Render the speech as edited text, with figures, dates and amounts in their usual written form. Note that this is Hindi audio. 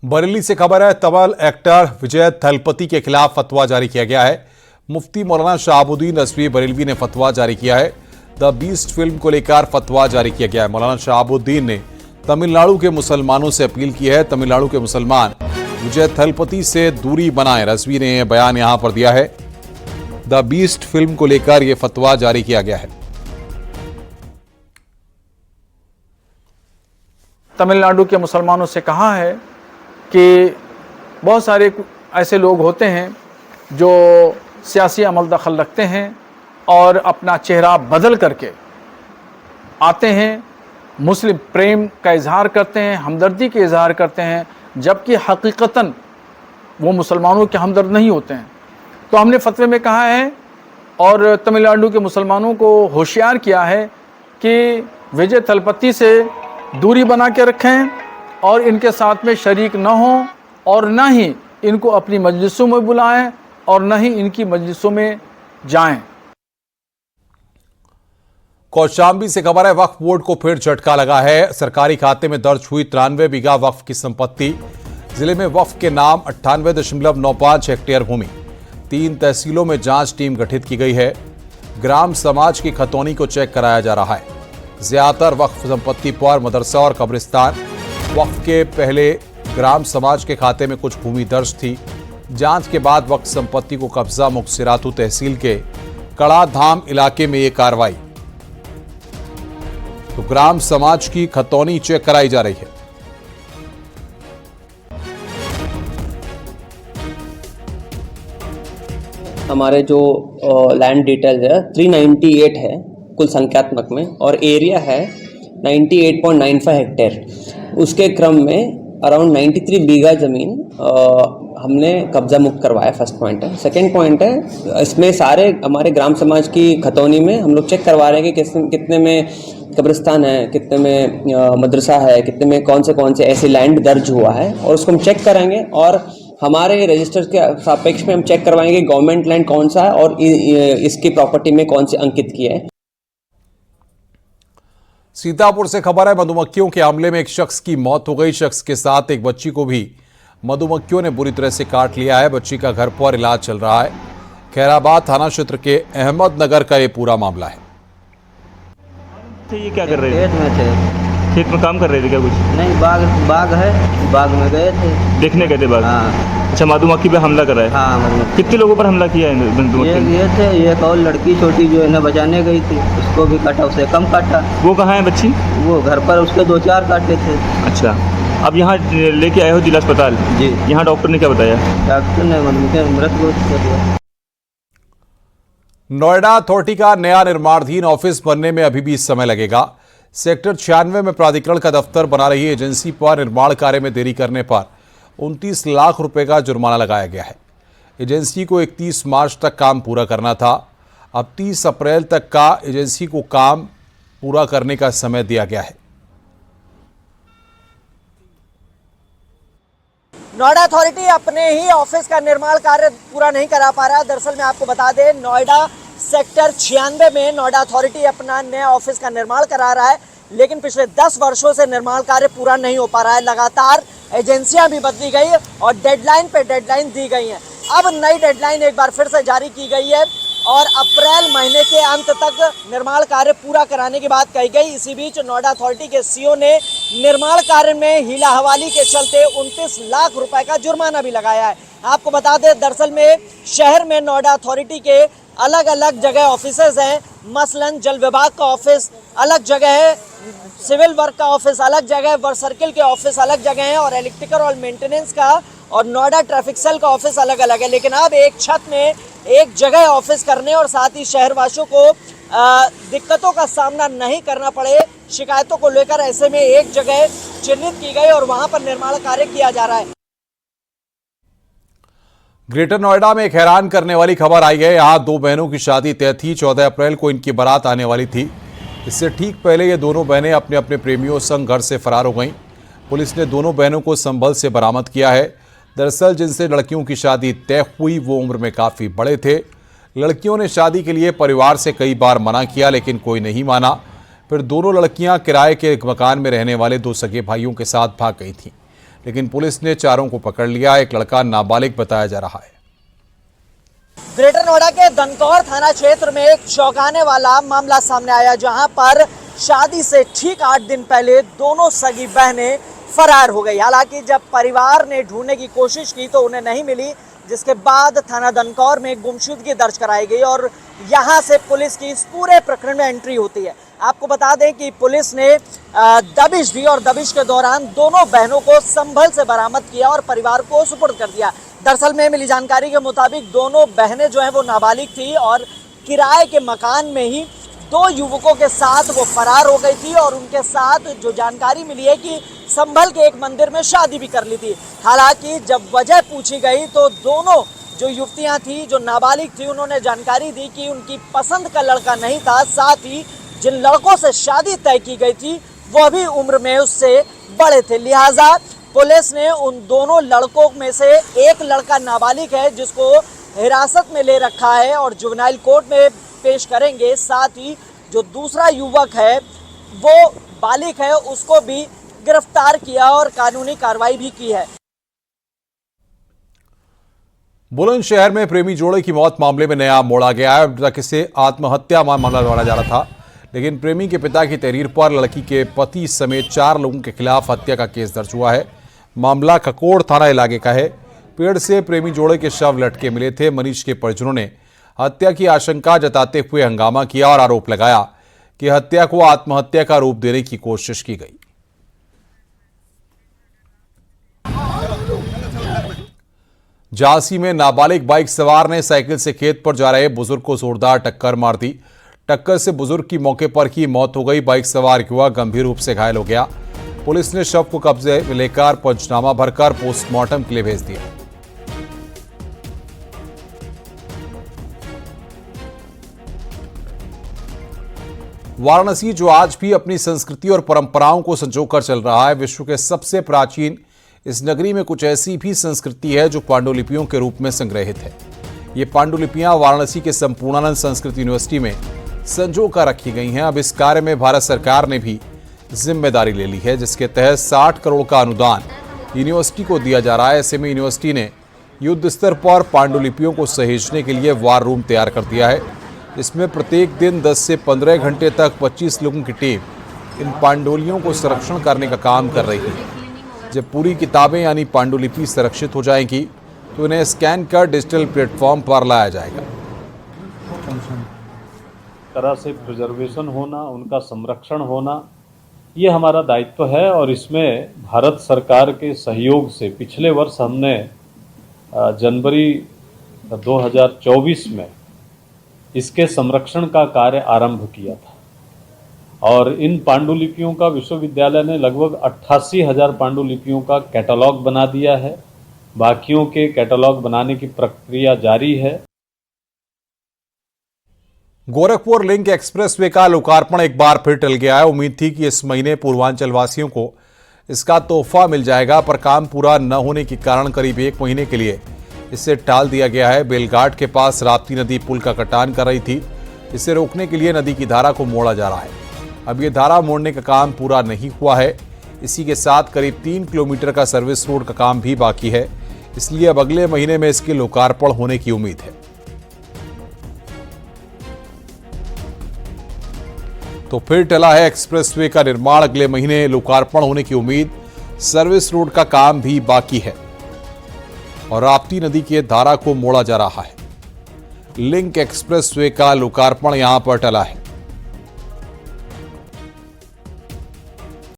बरेली से खबर है, तमिल एक्टर विजय थलपति के खिलाफ फतवा जारी किया गया है। मुफ्ती मौलाना शहाबुद्दीन रजवी बरेलवी ने फतवा जारी किया है। द बीस्ट फिल्म को लेकर फतवा जारी किया गया है। मौलाना शहाबुद्दीन ने तमिलनाडु के मुसलमानों से अपील की है, तमिलनाडु के मुसलमान विजय थलपति से दूरी बनाएं। रजवी ने यह बयान यहां पर दिया है। द बीस्ट फिल्म को लेकर यह फतवा जारी किया गया है। तमिलनाडु के मुसलमानों से कहा है कि बहुत सारे ऐसे लोग होते हैं जो सियासी अमल दखल रखते हैं और अपना चेहरा बदल करके आते हैं, मुस्लिम प्रेम का इजहार करते हैं, हमदर्दी के इजहार करते हैं, जबकि हकीकतन वो मुसलमानों के हमदर्द नहीं होते हैं। तो हमने फतवे में कहा है और तमिलनाडु के मुसलमानों को होशियार किया है कि विजय थलपति से दूरी बना के रखें और इनके साथ में शरीक न हों और न ही इनको अपनी मजलिसों में बुलाएं और न ही इनकी मजलिसों में जाएं। कौशाम्बी से खबर है, वक्फ बोर्ड को फिर झटका लगा है। सरकारी खाते में दर्ज हुई 93 बीघा वक्फ की संपत्ति। जिले में वक्फ के नाम 98.95 हेक्टेयर भूमि। 3 तहसीलों में जांच टीम गठित की गई है। ग्राम समाज की खतौनी को चेक कराया जा रहा है। ज्यादातर वक्फ संपत्ति पर मदरसा और कब्रिस्तान। वक्फ के पहले ग्राम समाज के खाते में कुछ भूमि दर्ज थी। जांच के बाद वक्फ संपत्ति को कब्जा मुक्त सिराथू तहसील के कड़ाधाम इलाके में ये कार्रवाई। तो ग्राम समाज की खतौनी चेक कराई जा रही है। हमारे जो लैंड डिटेल्स है 398 है कुल संख्यात्मक में और एरिया है 98.95 हेक्टेयर। उसके क्रम में अराउंड 93 बीघा ज़मीन हमने कब्जा मुक्त करवाया। फर्स्ट पॉइंट है। सेकंड पॉइंट है, इसमें सारे हमारे ग्राम समाज की खतौनी में हम लोग चेक करवा रहे हैं कि कितने में कब्रिस्तान है, कितने में मदरसा है, कितने में कौन से ऐसे लैंड दर्ज हुआ है और उसको हम चेक करेंगे और हमारे रजिस्टर्स के सापेक्ष में हम चेक करवाएंगे गवर्नमेंट लैंड कौन सा है और इसकी प्रॉपर्टी में कौन से अंकित किया है। सीतापुर से खबर है, मधुमक्खियों के हमले में एक शख्स की मौत हो गई। शख्स के साथ एक बच्ची को भी मधुमक्खियों ने बुरी तरह से काट लिया है। बच्ची का घर पर इलाज चल रहा है। खैराबाद थाना क्षेत्र के अहमदनगर का ये पूरा मामला है। ये क्या कर रहे थे? खेत में थे। खेत में काम कर रहे थे क्या? कुछ नहीं, बाग है, बाग में गए थे। देखने गए थे बाग? हाँ। अच्छा, मधुमक्खी पे हमला कर रहा है? हाँ, मधुमक्खी। कितने लोगों पर हमला किया है मधुमक्खी? ये थे, एक और लड़की छोटी जो इन्हें बचाने गई थी, उसको भी काटा, उसे कम काटा। वो कहाँ है बच्ची? वो घर पर, उसके 2-4 काटे थे। अच्छा, अब यहाँ लेके आए हो जिला अस्पताल? जी। यहाँ डॉक्टर ने क्या बताया? डॉक्टर ने मधुमक्खी मृत घोषित कर दिया। नोएडा अथॉरिटी का नया निर्माणाधीन ऑफिस बनने में अभी भी समय लगेगा। सेक्टर 96 में प्राधिकरण का दफ्तर बना रही एजेंसी पर निर्माण कार्य में देरी करने पर 29 लाख रुपए का जुर्माना लगाया गया है। एजेंसी को 31 मार्च तक काम पूरा करना था। अब 30 अप्रैल तक का एजेंसी को काम पूरा करने का समय दिया गया है। नोएडा अथॉरिटी अपने ही ऑफिस का निर्माण कार्य पूरा नहीं करा पा रहा है। दरअसल मैं आपको बता दें, नोएडा सेक्टर 96 में नोएडा अथॉरिटी अपना नया ऑफिस का निर्माण करा रहा है, लेकिन पिछले 10 वर्षों से निर्माण कार्य पूरा नहीं हो पा रहा है। लगातार एजेंसियां भी बदली गई और डेडलाइन पे डेडलाइन दी गई हैं। अब नई डेडलाइन एक बार फिर से जारी की गई है और अप्रैल महीने के अंत तक निर्माण कार्य पूरा कराने की बात कही गई। इसी बीच नोएडा अथॉरिटी के सीओ ने निर्माण कार्य में हीला हवाली के चलते 29 लाख रुपए का जुर्माना भी लगाया है। आपको बता दें, दरअसल में शहर में नोएडा अथॉरिटी के अलग अलग जगह ऑफिसेज हैं। मसलन जल विभाग का ऑफिस अलग जगह है, सिविल वर्क का ऑफिस अलग जगह है, वर्क सर्किल के ऑफिस अलग जगह हैं और इलेक्ट्रिकल और मेंटेनेंस का और नोएडा ट्रैफिक सेल का ऑफिस अलग अलग है। लेकिन अब एक छत में एक जगह ऑफिस करने और साथ ही शहरवासियों को दिक्कतों का सामना नहीं करना पड़े, शिकायतों को लेकर ऐसे में एक जगह चिन्हित की गई और वहां पर निर्माण कार्य किया जा रहा है। ग्रेटर नोएडा में एक हैरान करने वाली खबर आई है। यहां 2 बहनों की शादी तय थी। 14 अप्रैल को इनकी बारात आने वाली थी। इससे ठीक पहले ये दोनों बहनें अपने अपने प्रेमियों संग घर से फरार हो गईं। पुलिस ने दोनों बहनों को संभल से बरामद किया है। दरअसल जिनसे लड़कियों की शादी तय हुई वो उम्र में काफ़ी बड़े थे। लड़कियों ने शादी के लिए परिवार से कई बार मना किया, लेकिन कोई नहीं माना। फिर दोनों लड़कियां किराए के मकान में रहने वाले 2 सगे भाइयों के साथ भाग गई थीं। लेकिन पुलिस ने चारों को पकड़ लिया। एक लड़का नाबालिग बताया जा रहा है। ग्रेटर नोएडा के दनकौर थाना क्षेत्र में एक चौंकाने वाला मामला सामने आया, जहां पर शादी से ठीक 8 दिन पहले दोनों सगी बहनें फरार हो गई। हालांकि जब परिवार ने ढूंढने की कोशिश की तो उन्हें नहीं मिली, जिसके बाद थाना दनकौर में गुमशुदगी दर्ज कराई गई और यहां से पुलिस की इस पूरे प्रकरण में एंट्री होती है। आपको बता दें कि पुलिस ने दबिश दी और दबिश के दौरान दोनों बहनों को संभल से बरामद किया और परिवार को सुपुर्द कर दिया। दरअसल में मिली जानकारी के मुताबिक दोनों बहनें जो हैं वो नाबालिग थी और किराए के मकान में ही 2 युवकों के साथ वो फरार हो गई थी और उनके साथ जो जानकारी मिली है कि संभल के एक मंदिर में शादी भी कर ली थी। हालांकि जब वजह पूछी गई तो दोनों जो युवतियां थी, जो नाबालिग थी, उन्होंने जानकारी दी कि उनकी पसंद का लड़का नहीं था। साथ ही जिन लड़कों से शादी तय की गई थी वह भी उम्र में उससे बड़े थे। लिहाजा पुलिस ने उन दोनों लड़कों में से एक लड़का नाबालिग है जिसको हिरासत में ले रखा है और जुवेनाइल कोर्ट में पेश करेंगे। साथ ही जो दूसरा युवक है वो बालिग है, उसको भी गिरफ्तार किया और कानूनी कार्रवाई भी की है। बुलंदशहर में प्रेमी जोड़े की मौत मामले में नया मोड़ आ गया है। अब तक इसे आत्महत्या मामला माना जा रहा था, लेकिन प्रेमी के पिता की तहरीर पर लड़की के पति समेत 4 लोगों के खिलाफ हत्या का केस दर्ज हुआ है। मामला ककोड़ थाना इलाके का है। पेड़ से प्रेमी जोड़े के शव लटके मिले थे। मनीष के परिजनों ने हत्या की आशंका जताते हुए हंगामा किया और आरोप लगाया कि हत्या को आत्महत्या का रूप देने की कोशिश की गई। झांसी में नाबालिग बाइक सवार ने साइकिल से खेत पर जा रहे बुजुर्ग को जोरदार टक्कर मार दी। टक्कर से बुजुर्ग की मौके पर ही मौत हो गई। बाइक सवार युवक गंभीर रूप से घायल हो गया। पुलिस ने शव को कब्जे में लेकर पंचनामा भरकर पोस्टमार्टम के लिए भेज दिया। वाराणसी जो आज भी अपनी संस्कृति और परंपराओं को संजोकर चल रहा है, विश्व के सबसे प्राचीन इस नगरी में कुछ ऐसी भी संस्कृति है जो पांडुलिपियों के रूप में संग्रहित है। ये पांडुलिपियां वाराणसी के संपूर्णानंद संस्कृत यूनिवर्सिटी में संजोकर रखी गई हैं। अब इस कार्य में भारत सरकार ने भी जिम्मेदारी ले ली है, जिसके तहत 60 करोड़ का अनुदान यूनिवर्सिटी को दिया जा रहा है। ऐसे में यूनिवर्सिटी ने युद्ध स्तर पर पांडुलिपियों को सहेजने के लिए वार रूम तैयार कर दिया है। इसमें प्रत्येक दिन 10 से 15 घंटे तक 25 लोगों की टीम इन पांडुलियों को संरक्षण करने का काम कर रही है। जब पूरी किताबें यानी पांडुलिपि संरक्षित हो जाएंगी तो इन्हें स्कैन कर डिजिटल प्लेटफॉर्म पर लाया जाएगा। तरह से प्रिजर्वेशन होना, उनका संरक्षण होना, ये हमारा दायित्व है और इसमें भारत सरकार के सहयोग से पिछले वर्ष हमने जनवरी 2024 में इसके संरक्षण का कार्य आरंभ किया था और इन पांडुलिपियों का विश्वविद्यालय ने लगभग 88,000 पांडुलिपियों का कैटलॉग बना दिया है। बाकियों के कैटलॉग बनाने की प्रक्रिया जारी है। गोरखपुर लिंक एक्सप्रेसवे का लोकार्पण एक बार फिर टल गया है। उम्मीद थी कि इस महीने पूर्वांचल वासियों को इसका तोहफा मिल जाएगा, पर काम पूरा न होने के कारण करीब 1 महीने के लिए इसे टाल दिया गया है। बेलघाट के पास राप्ती नदी पुल का कटान कर रही थी। इसे रोकने के लिए नदी की धारा को मोड़ा जा रहा है। अब ये धारा मोड़ने का काम पूरा नहीं हुआ है। इसी के साथ करीब 3 किलोमीटर का सर्विस रोड का काम भी बाकी है, इसलिए अब अगले महीने में इसके लोकार्पण होने की उम्मीद है। तो फिर टला है एक्सप्रेसवे का निर्माण। अगले महीने लोकार्पण होने की उम्मीद। सर्विस रोड का काम भी बाकी है और राप्ती नदी के धारा को मोड़ा जा रहा है। लिंक एक्सप्रेसवे का लोकार्पण यहां पर टला है।